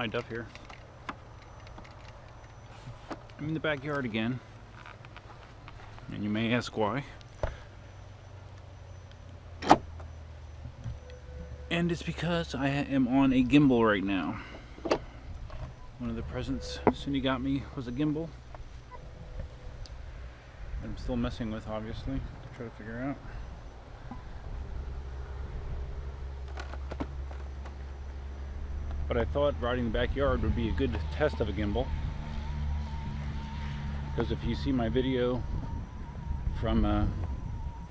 Hi, Duff here. I'm in the backyard again, and you may ask why. And it's because I am on a gimbal right now. One of the presents Cindy got me was a gimbal. I'm still messing with, obviously, to try to figure out. But I thought riding the backyard would be a good test of a gimbal. Because if you see my video from a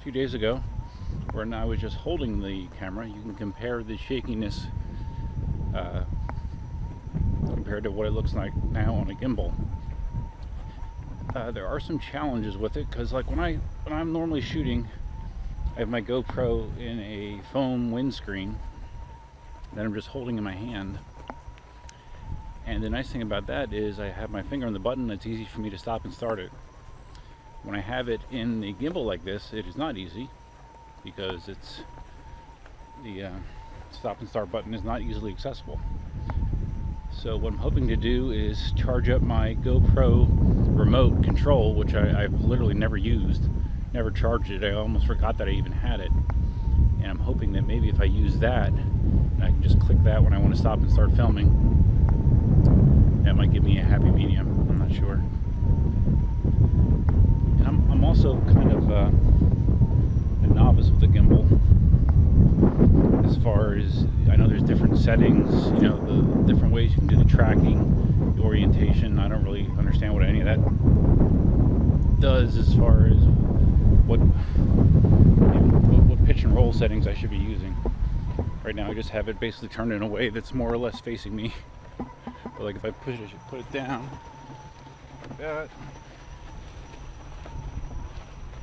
few days ago, where I was just holding the camera, you can compare the shakiness compared to what it looks like now on a gimbal. There are some challenges with it, because like when I'm normally shooting, I have my GoPro in a foam windscreen that I'm just holding in my hand. And the nice thing about that is I have my finger on the button. It's easy for me to stop and start it. When I have it in a gimbal like this, it is not easy, because it's the stop and start button is not easily accessible. So what I'm hoping to do is charge up my GoPro remote control, which I've literally never used, never charged it. I almost forgot that I even had it. And I'm hoping that maybe if I use that, I can just click that when I want to stop and start filming. That might give me a happy medium. I'm not sure. And I'm also kind of a novice with the gimbal. As far as I know, there's different settings, you know, the different ways you can do the tracking, the orientation. I don't really understand what any of that does as far as what pitch and roll settings I should be using. Right now I just have it basically turned in a way that's more or less facing me. But like if I put it down like that,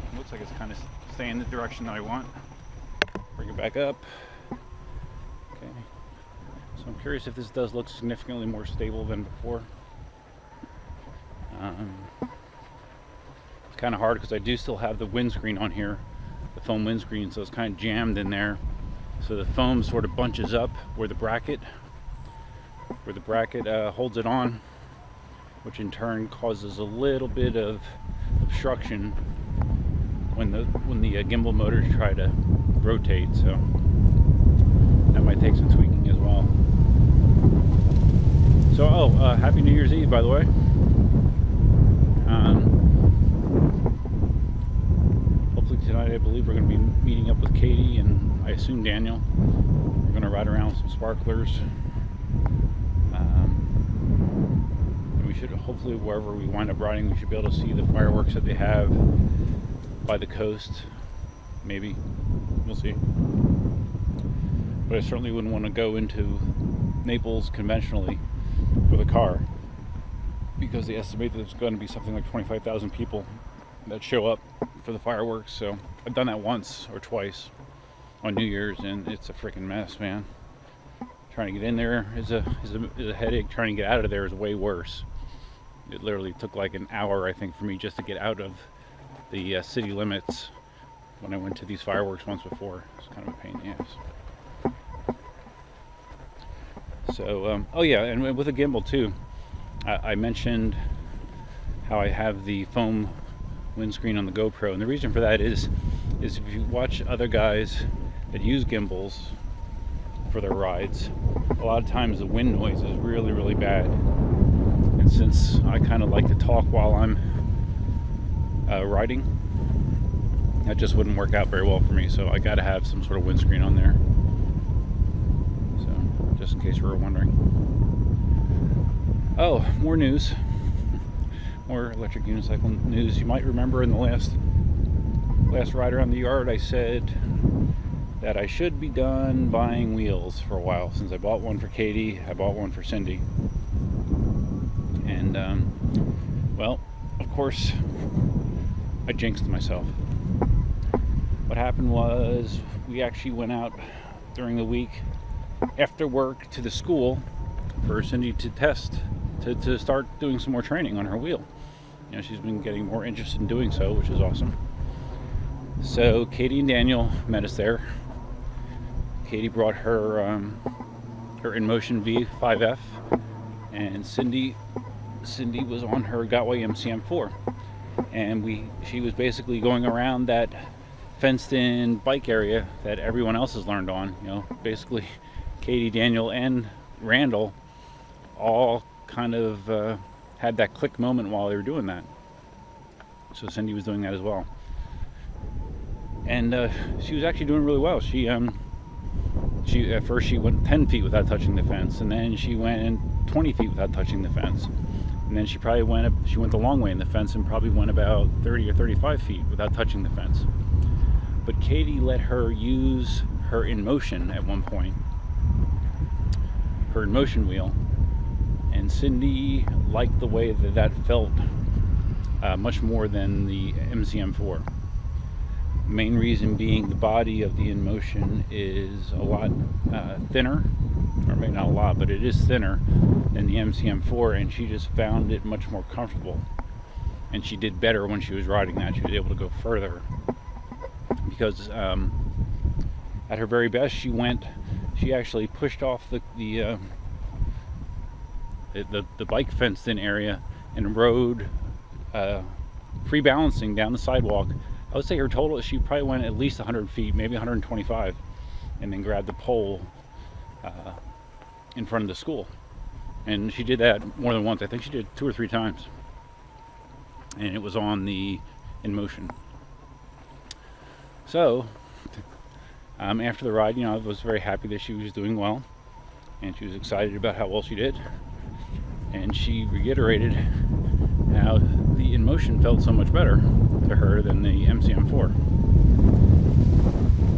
it looks like it's kind of staying the direction that I want. Bring it back up. Okay. So I'm curious if this does look significantly more stable than before. It's kind of hard because I do still have the windscreen on here, the foam windscreen, so it's kind of jammed in there. So the foam sort of bunches up where the bracket holds it on, which in turn causes a little bit of obstruction when the gimbal motors try to rotate. So that might take some tweaking as well. So happy New Year's Eve, by the way. Hopefully tonight, I believe we're going to be meeting up with Katie and I assume Daniel. We're going to ride around with some sparklers. And we should hopefully, wherever we wind up riding, we should be able to see the fireworks that they have by the coast. Maybe. We'll see. But I certainly wouldn't want to go into Naples conventionally with a car, because they estimate that there's going to be something like 25,000 people that show up for the fireworks. So I've done that once or twice on New Year's, and it's a freaking mess, man. Trying to get in there is a headache. Trying to get out of there is way worse. It literally took like an hour, I think, for me just to get out of the city limits when I went to these fireworks once before. It's kind of a pain in the ass. So, oh yeah, and with a gimbal too, I mentioned how I have the foam windscreen on the GoPro, and the reason for that is if you watch other guys that use gimbals for their rides, a lot of times the wind noise is really, really bad. And since I kind of like to talk while I'm riding, that just wouldn't work out very well for me. So I got to have some sort of windscreen on there. So just in case you were wondering. Oh, more news. More electric unicycle news. You might remember in the last ride around the yard, I said that I should be done buying wheels for a while, since I bought one for Katie, I bought one for Cindy. And, well, of course, I jinxed myself. What happened was we actually went out during the week after work to the school for Cindy to test, to start doing some more training on her wheel. You know, she's been getting more interested in doing so, which is awesome. So Katie and Daniel met us there. Katie brought her her InMotion V5F and Cindy was on her Gotway MCM4, and she was basically going around that fenced-in bike area that everyone else has learned on. You know, basically Katie, Daniel, and Randall all kind of had that click moment while they were doing that. So Cindy was doing that as well, and she was actually doing really well. She at first she went 10 feet without touching the fence, and then she went 20 feet without touching the fence, and then she went the long way in the fence and probably went about 30 or 35 feet without touching the fence. But Katie let her use her InMotion at one point, her InMotion wheel, and Cindy liked the way that felt much more than the MCM4. Main reason being the body of the InMotion is a lot thinner, or maybe not a lot, but it is thinner than the MCM4, and she just found it much more comfortable. And she did better when she was riding that. She was able to go further because at her very best, she actually pushed off the bike fenced-in area and rode free balancing down the sidewalk. I would say her total, she probably went at least 100 feet, maybe 125, and then grabbed the pole in front of the school. And she did that more than once. I think she did 2 or 3 times. And it was on the InMotion. So, after the ride, you know, I was very happy that she was doing well. And she was excited about how well she did. And she reiterated how the InMotion felt so much better to her than the MCM4.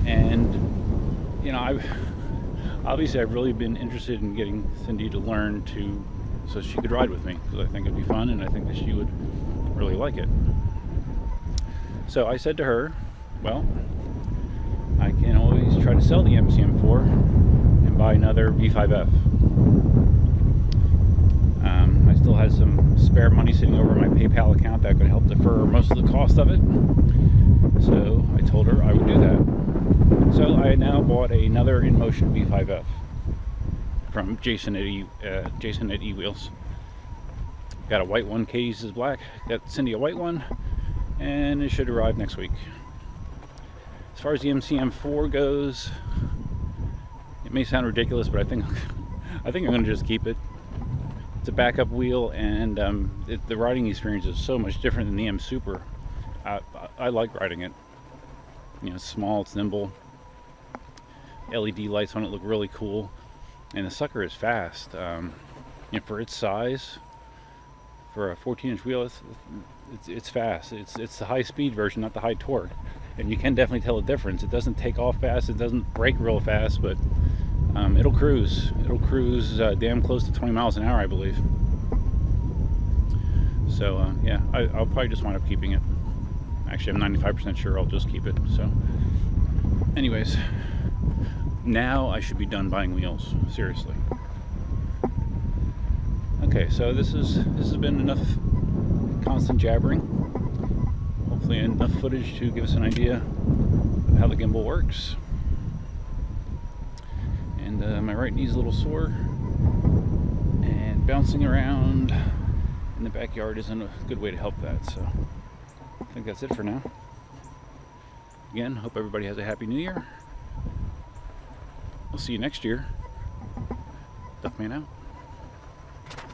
And you know, I've really been interested in getting Cindy to learn so she could ride with me, because I think it'd be fun and I think that she would really like it. So I said to her, well, I can always try to sell the MCM4 and buy another V5F. I still had some spare money sitting over in my PayPal account that could help defer most of the cost of it. So I told her I would do that. So I now bought another InMotion V5F from Jason at eWheels. Got a white one, Katie's is black. Got Cindy a white one, and it should arrive next week. As far as the MCM4 goes, it may sound ridiculous, but I think I'm going to just keep it. It's a backup wheel, and the riding experience is so much different than the M Super. I like riding it. You know, it's small, it's nimble. LED lights on it look really cool, and the sucker is fast. You know, for its size, for a 14-inch wheel, it's fast. It's the high-speed version, not the high torque, and you can definitely tell the difference. It doesn't take off fast, it doesn't brake real fast, but it'll cruise. It'll cruise damn close to 20 miles an hour, I believe. So yeah, I'll probably just wind up keeping it. Actually, I'm 95% sure I'll just keep it. So, anyways, now I should be done buying wheels. Seriously. Okay, so this has been enough constant jabbering. Hopefully, enough footage to give us an idea of how the gimbal works. And my right knee's a little sore, and bouncing around in the backyard isn't a good way to help that. So I think that's it for now. Again, hope everybody has a happy new year. We'll see you next year. Duckman out.